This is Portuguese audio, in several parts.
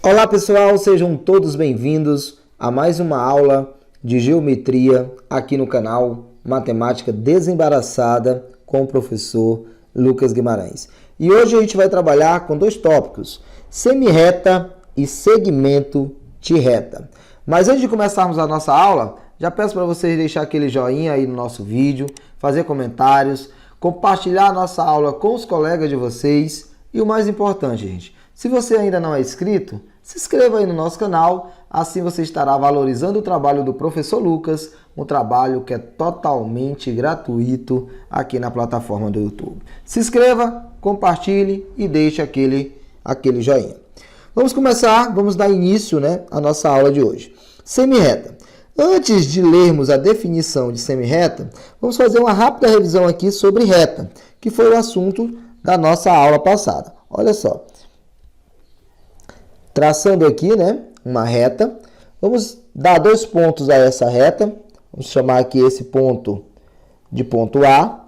Olá pessoal, sejam todos bem-vindos a mais uma aula de geometria aqui no canal Matemática Desembaraçada com o professor Lucas Guimarães. E hoje a gente vai trabalhar com dois tópicos, semirreta e segmento de reta. Mas antes de começarmos a nossa aula, já peço para vocês deixar aquele joinha aí no nosso vídeo, fazer comentários, compartilhar a nossa aula com os colegas de vocês e o mais importante, gente, se você ainda não é inscrito, se inscreva aí no nosso canal, assim você estará valorizando o trabalho do professor Lucas, um trabalho que é totalmente gratuito aqui na plataforma do YouTube. Se inscreva, compartilhe e deixe aquele joinha. Vamos começar, vamos dar início, à nossa aula de hoje. Semirreta. Antes de lermos a definição de semirreta, vamos fazer uma rápida revisão aqui sobre reta, que foi o assunto da nossa aula passada. Olha só. Traçando aqui, uma reta, vamos dar dois pontos a essa reta. Vamos chamar aqui esse ponto de ponto A.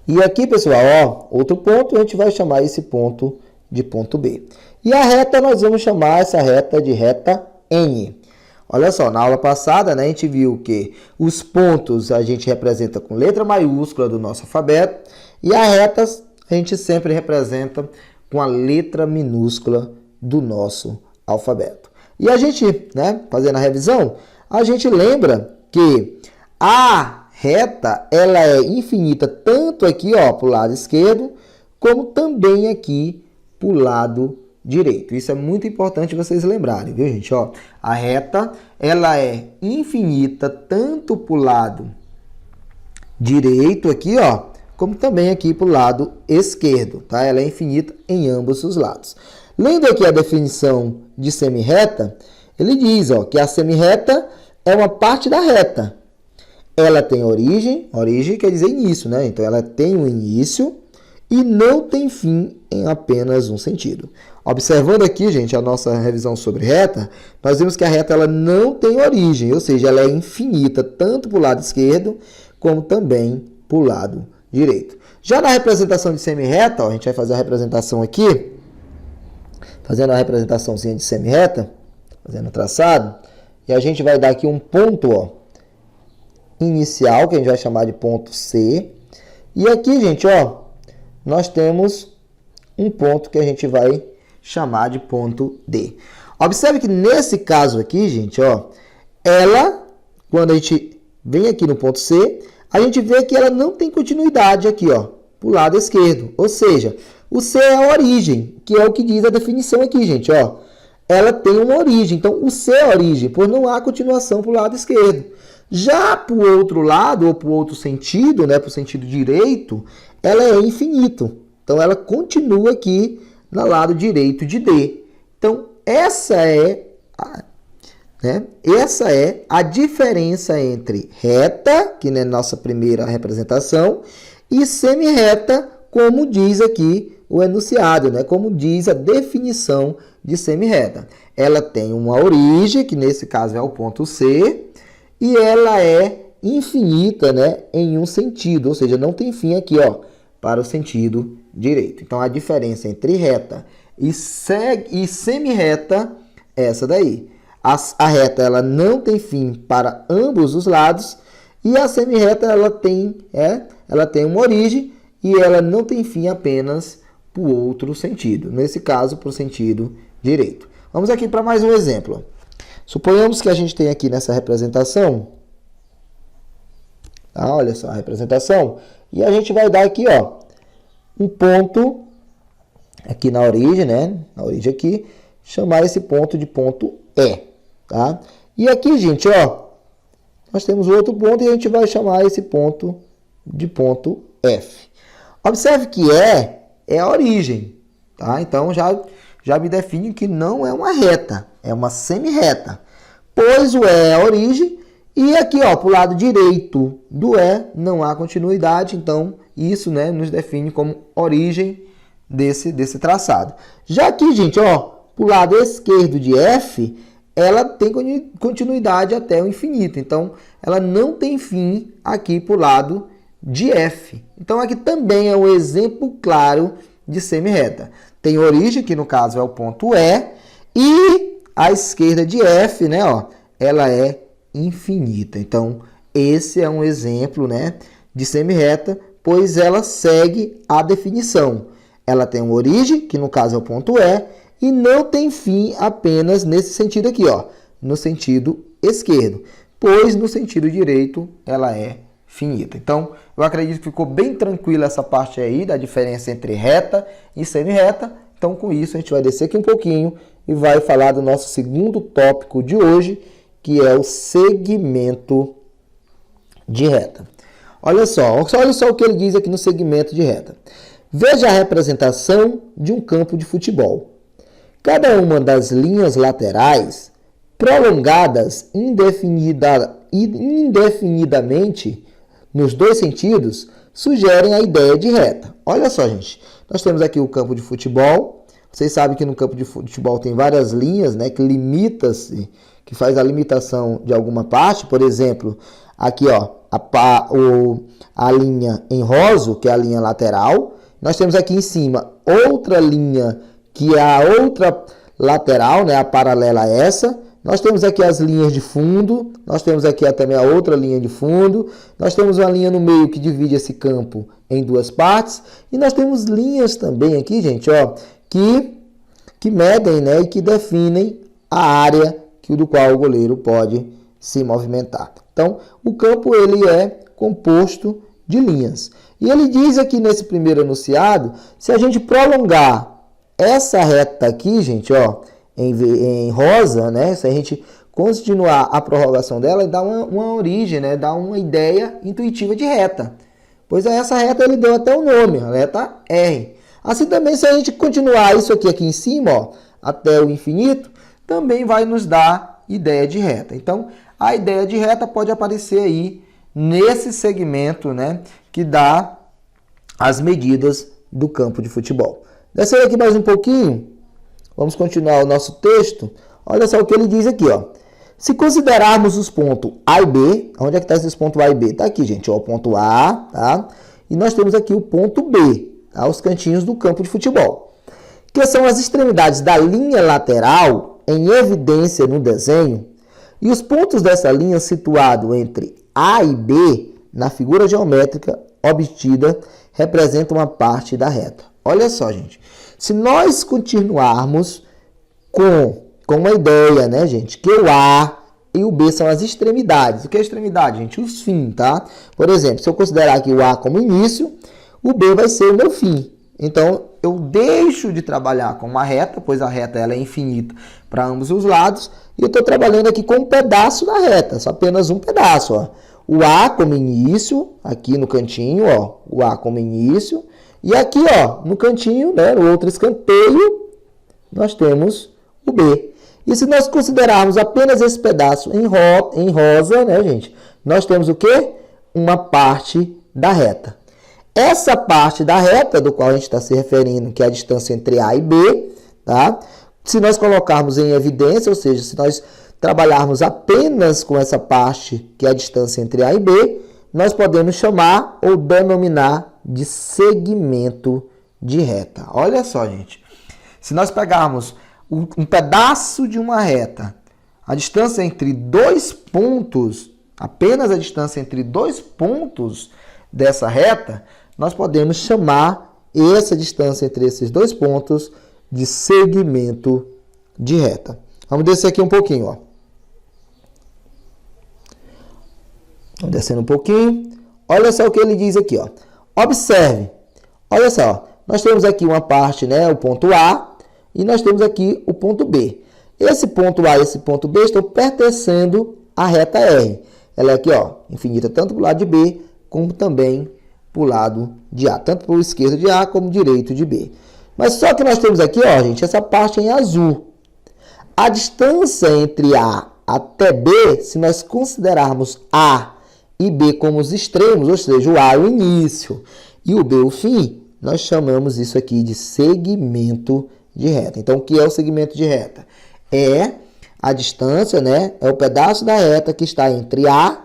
E aqui, pessoal, outro ponto, a gente vai chamar esse ponto de ponto B. E a reta, nós vamos chamar essa reta de reta N. Olha só, na aula passada, a gente viu que os pontos a gente representa com letra maiúscula do nosso alfabeto e as retas a gente sempre representa com a letra minúscula do nosso alfabeto. E a gente, fazendo a revisão, a gente lembra que a reta, ela é infinita tanto aqui, para o lado esquerdo, como também aqui para o lado direito. Isso é muito importante vocês lembrarem, viu, gente? A reta, ela é infinita tanto para o lado direito aqui, como também aqui para o lado esquerdo, tá? Ela é infinita em ambos os lados. Lendo aqui a definição de semirreta, ele diz, que a semirreta é uma parte da reta. Ela tem origem quer dizer início, Então, ela tem um início e não tem fim em apenas um sentido. Observando aqui, gente, a nossa revisão sobre reta, nós vimos que a reta ela não tem origem, ou seja, ela é infinita tanto para o lado esquerdo como também para o lado direito. Já na representação de semirreta, a gente vai fazer a representação aqui, fazendo a representaçãozinha de semirreta, fazendo o traçado, e a gente vai dar aqui um ponto, inicial, que a gente vai chamar de ponto C, e aqui, gente, nós temos um ponto que a gente vai chamar de ponto D. Observe que nesse caso aqui, gente, ela, quando a gente vem aqui no ponto C, a gente vê que ela não tem continuidade aqui, para o lado esquerdo. Ou seja, o C é a origem, que é o que diz a definição aqui, gente, Ela tem uma origem, então o C é a origem, pois não há continuação para o lado esquerdo. Já para o outro lado, ou para o outro sentido, para o sentido direito, ela é infinito. Então, ela continua aqui no lado direito de D. Então, essa é a diferença entre reta, que é nossa primeira representação, e semirreta, como diz aqui o enunciado, como diz a definição de semirreta. Ela tem uma origem, que nesse caso é o ponto C, e ela é infinita, em um sentido, ou seja, não tem fim aqui, para o sentido direito. Então, a diferença entre reta e semirreta é essa daí. A reta ela não tem fim para ambos os lados e a semirreta ela tem uma origem e ela não tem fim apenas para o outro sentido. Nesse caso, para o sentido direito. Vamos aqui para mais um exemplo. Suponhamos que a gente tem aqui nessa representação, olha só a representação, e a gente vai dar aqui, um ponto aqui na origem, na origem aqui, chamar esse ponto de ponto E, tá? E aqui, gente, nós temos outro ponto e a gente vai chamar esse ponto de ponto F. Observe que é a origem, tá? Então, já me define que não é uma reta, é uma semirreta. Pois o E é a origem e aqui, para o lado direito do E não há continuidade, então isso, nos define como origem desse traçado. Já aqui, gente, para o lado esquerdo de F, ela tem continuidade até o infinito. Então, ela não tem fim aqui para o lado de F. Então, aqui também é um exemplo claro de semi-reta. Tem origem, que no caso é o ponto E, e a esquerda de F, né, ó, ela é infinita. Então, esse é um exemplo, né, de semi-reta, pois ela segue a definição. Ela tem uma origem, que no caso é o ponto E, e não tem fim apenas nesse sentido aqui, ó, no sentido esquerdo, pois no sentido direito ela é finita. Então, eu acredito que ficou bem tranquila essa parte aí da diferença entre reta e semi-reta. Então, com isso, a gente vai descer aqui um pouquinho e vai falar do nosso segundo tópico de hoje, que é o segmento de reta. Olha só o que ele diz aqui no segmento de reta. Veja a representação de um campo de futebol. Cada uma das linhas laterais, prolongadas indefinidamente nos dois sentidos, sugerem a ideia de reta. Olha só, gente. Nós temos aqui o campo de futebol. Vocês sabem que no campo de futebol tem várias linhas, né, que faz a limitação de alguma parte. Por exemplo, aqui, ó, a linha em rosa, que é a linha lateral. Nós temos aqui em cima outra linha, que é a outra lateral, né, a paralela a essa. Nós temos aqui as linhas de fundo, nós temos aqui também a outra linha de fundo, nós temos uma linha no meio que divide esse campo em duas partes, e nós temos linhas também aqui, gente, ó, que medem, né, e que definem a área do qual o goleiro pode se movimentar. Então, o campo ele é composto de linhas. E ele diz aqui nesse primeiro enunciado, se a gente prolongar essa reta aqui, gente, ó, em rosa, né? Se a gente continuar a prorrogação dela, dá uma origem, né? Dá uma ideia intuitiva de reta. Pois a essa reta ele deu até o nome, a reta R. Assim também, se a gente continuar isso aqui em cima, ó, até o infinito, também vai nos dar ideia de reta. Então, a ideia de reta pode aparecer aí nesse segmento, né? Que dá as medidas do campo de futebol. Descendo aqui mais um pouquinho, vamos continuar o nosso texto. Olha só o que ele diz aqui, ó. Se considerarmos os pontos A e B, onde é que está esses pontos A e B? Está aqui, gente, ó, o ponto A, tá? E nós temos aqui o ponto B, tá? Os cantinhos do campo de futebol, que são as extremidades da linha lateral em evidência no desenho, e os pontos dessa linha situados entre A e B na figura geométrica obtida representam uma parte da reta. Olha só, gente. Se nós continuarmos com uma ideia, né, gente, que o A e o B são as extremidades. O que é extremidade, gente? Os fins, tá? Por exemplo, se eu considerar aqui o A como início, o B vai ser o meu fim. Então, eu deixo de trabalhar com uma reta, pois a reta ela é infinita para ambos os lados, e eu estou trabalhando aqui com um pedaço da reta, só apenas um pedaço, ó. O A como início, aqui no cantinho, ó, o A como início, e aqui, ó, no cantinho, né, no outro escanteio, nós temos o B. E se nós considerarmos apenas esse pedaço em rosa, né, gente, nós temos o quê? Uma parte da reta. Essa parte da reta, do qual a gente está se referindo, que é a distância entre A e B, tá? Se nós colocarmos em evidência, ou seja, se nós trabalharmos apenas com essa parte, que é a distância entre A e B, nós podemos chamar ou denominar de segmento de reta. Olha só, gente. Se nós pegarmos um pedaço de uma reta, a distância entre dois pontos, apenas a distância entre dois pontos dessa reta, nós podemos chamar essa distância entre esses dois pontos de segmento de reta. Vamos descer aqui um pouquinho, ó. Vamos descendo um pouquinho. Olha só o que ele diz aqui, ó. Observe. Olha só. Nós temos aqui uma parte, né, o ponto A, e nós temos aqui o ponto B. Esse ponto A e esse ponto B estão pertencendo à reta R. Ela é aqui, ó, infinita tanto para o lado de B, como também para o lado de A. Tanto para o esquerdo de A, como direito de B. Mas só que nós temos aqui, ó, gente, essa parte em azul. A distância entre A até B, se nós considerarmos A e B como os extremos, ou seja, o A é o início e o B o fim, nós chamamos isso aqui de segmento de reta. Então, o que é o segmento de reta? É a distância, né? É o pedaço da reta que está entre A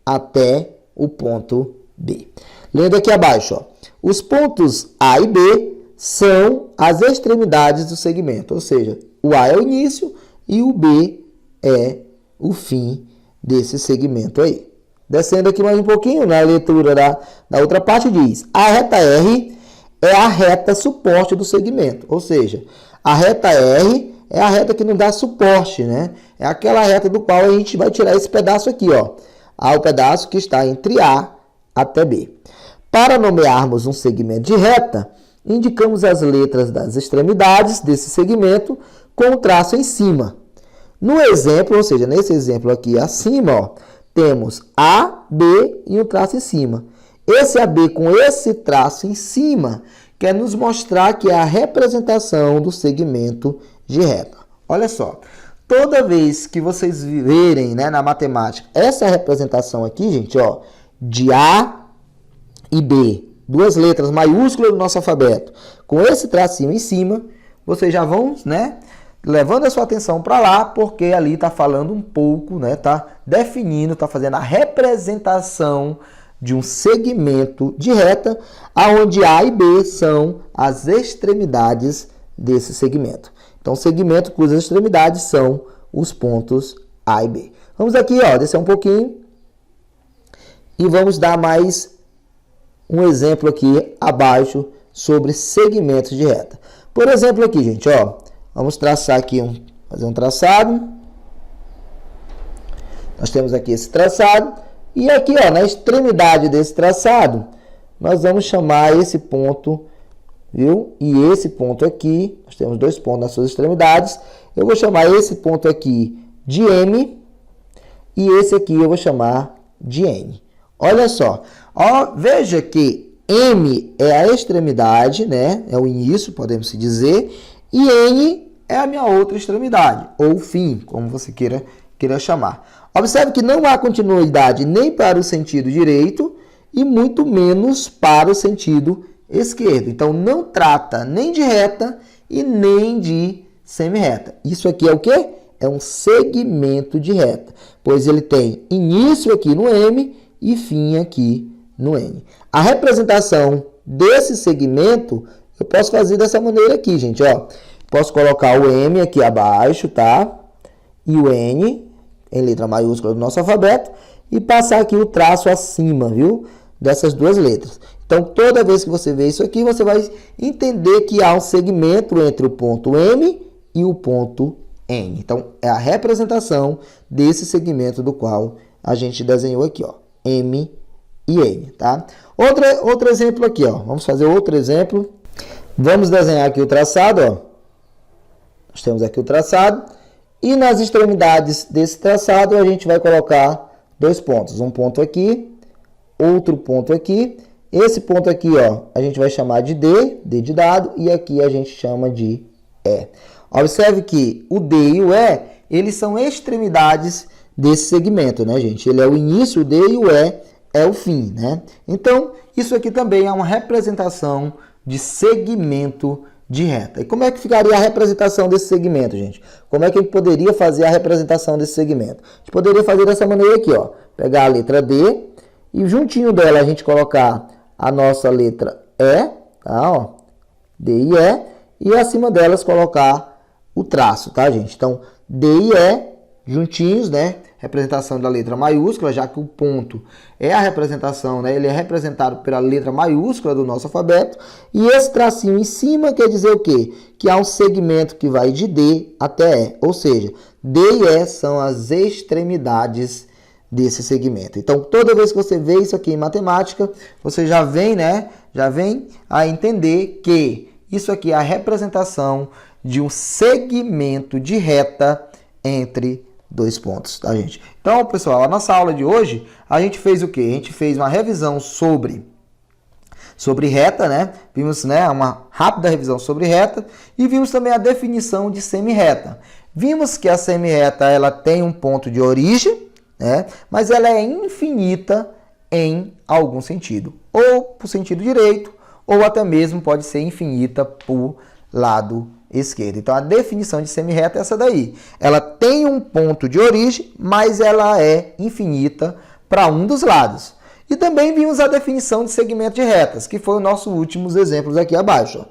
até o ponto B. Lendo aqui abaixo, ó, os pontos A e B são as extremidades do segmento, ou seja, o A é o início e o B é o fim desse segmento aí. Descendo aqui mais um pouquinho, na leitura da outra parte diz, a reta R é a reta suporte do segmento, ou seja, a reta R é a reta que nos dá suporte, né? É aquela reta do qual a gente vai tirar esse pedaço aqui, ó. O pedaço que está entre A até B. Para nomearmos um segmento de reta, indicamos as letras das extremidades desse segmento com o traço em cima. No exemplo, ou seja, nesse exemplo aqui acima, ó, temos A, B e um traço em cima. Esse AB com esse traço em cima quer nos mostrar que é a representação do segmento de reta. Olha só, toda vez que vocês verem, né, na matemática essa representação aqui, gente, ó, de A e B, duas letras maiúsculas do nosso alfabeto, com esse tracinho em cima, vocês já vão, né, levando a sua atenção para lá, porque ali está falando um pouco, né, tá definindo, está fazendo a representação de um segmento de reta, aonde A e B são as extremidades desse segmento. Então, o segmento cujas extremidades são os pontos A e B. Vamos aqui, ó, descer um pouquinho e vamos dar mais um exemplo aqui abaixo sobre segmentos de reta. Por exemplo aqui, gente, ó, vamos traçar aqui, fazer um traçado. Nós temos aqui esse traçado e aqui, ó, na extremidade desse traçado, nós vamos chamar esse ponto, viu? E esse ponto aqui, nós temos dois pontos nas suas extremidades. Eu vou chamar esse ponto aqui de M e esse aqui eu vou chamar de N. Olha só, ó, veja que M é a extremidade, né? É o início, podemos dizer, e N é a minha outra extremidade, ou fim, como você queira chamar. Observe que não há continuidade nem para o sentido direito e muito menos para o sentido esquerdo. Então, não trata nem de reta e nem de semi-reta. Isso aqui é o quê? É um segmento de reta, pois ele tem início aqui no M e fim aqui no N. A representação desse segmento, eu posso fazer dessa maneira aqui, gente, ó. Posso colocar o M aqui abaixo, tá? E o N, em letra maiúscula do nosso alfabeto, e passar aqui o traço acima, viu? Dessas duas letras. Então, toda vez que você vê isso aqui, você vai entender que há um segmento entre o ponto M e o ponto N. Então, é a representação desse segmento do qual a gente desenhou aqui, ó. M e N, tá? Outro exemplo aqui, ó. Vamos fazer outro exemplo. Vamos desenhar aqui o traçado, ó. Nós temos aqui o traçado. E nas extremidades desse traçado, a gente vai colocar dois pontos. Um ponto aqui, outro ponto aqui. Esse ponto aqui, ó, a gente vai chamar de D, D de dado, e aqui a gente chama de E. Observe que o D e o E, eles são extremidades desse segmento, né, gente? Ele é o início, o D, e o E é o fim, né? Então, isso aqui também é uma representação de segmento de reta. E como é que ficaria a representação desse segmento, gente? Como é que a gente poderia fazer a representação desse segmento? A gente poderia fazer dessa maneira aqui, ó. Pegar a letra D e juntinho dela a gente colocar a nossa letra E, tá, ó, D e E, e acima delas colocar o traço, tá, gente? Então, D e E juntinhos, né? Representação da letra maiúscula, já que o ponto é a representação, né? Ele é representado pela letra maiúscula do nosso alfabeto. E esse tracinho em cima quer dizer o quê? Que há um segmento que vai de D até E. Ou seja, D e E são as extremidades desse segmento. Então, toda vez que você vê isso aqui em matemática, você já vem, né? Já vem a entender que isso aqui é a representação de um segmento de reta entre dois pontos, tá, gente? Então, pessoal, a nossa aula de hoje, a gente fez o quê? A gente fez uma revisão sobre reta, né? Vimos, né, uma rápida revisão sobre reta e vimos também a definição de semi-reta. Vimos que a semi-reta, ela tem um ponto de origem, né? Mas ela é infinita em algum sentido, ou por sentido direito, ou até mesmo pode ser infinita por lado esquerdo. Então, a definição de semi-reta é essa daí. Ela tem um ponto de origem, mas ela é infinita para um dos lados. E também vimos a definição de segmento de retas, que foi o nosso últimos exemplos aqui abaixo.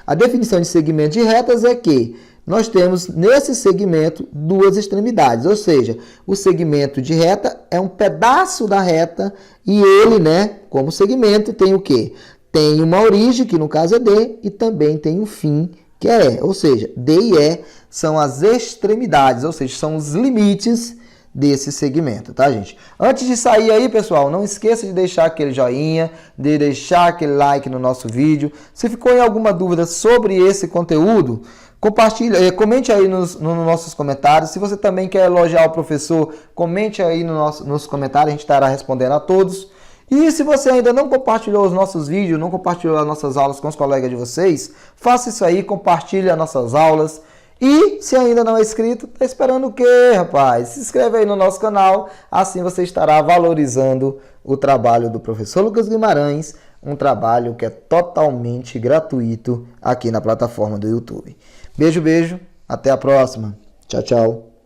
A definição de segmento de retas é que nós temos nesse segmento duas extremidades, ou seja, o segmento de reta é um pedaço da reta e ele, né, como segmento, tem o quê? Tem uma origem, que no caso é D, e também tem um fim, que é E. Ou seja, D e E são as extremidades, ou seja, são os limites desse segmento, tá, gente? Antes de sair aí, pessoal, não esqueça de deixar aquele joinha, de deixar aquele like no nosso vídeo. Se ficou em alguma dúvida sobre esse conteúdo, compartilhe, comente aí nos nossos comentários. Se você também quer elogiar o professor, comente aí nos comentários, a gente estará respondendo a todos. E se você ainda não compartilhou os nossos vídeos, não compartilhou as nossas aulas com os colegas de vocês, faça isso aí, compartilhe as nossas aulas. E se ainda não é inscrito, tá esperando o quê, rapaz? Se inscreve aí no nosso canal, assim você estará valorizando o trabalho do professor Lucas Guimarães, um trabalho que é totalmente gratuito aqui na plataforma do YouTube. Beijo, beijo, até a próxima. Tchau, tchau.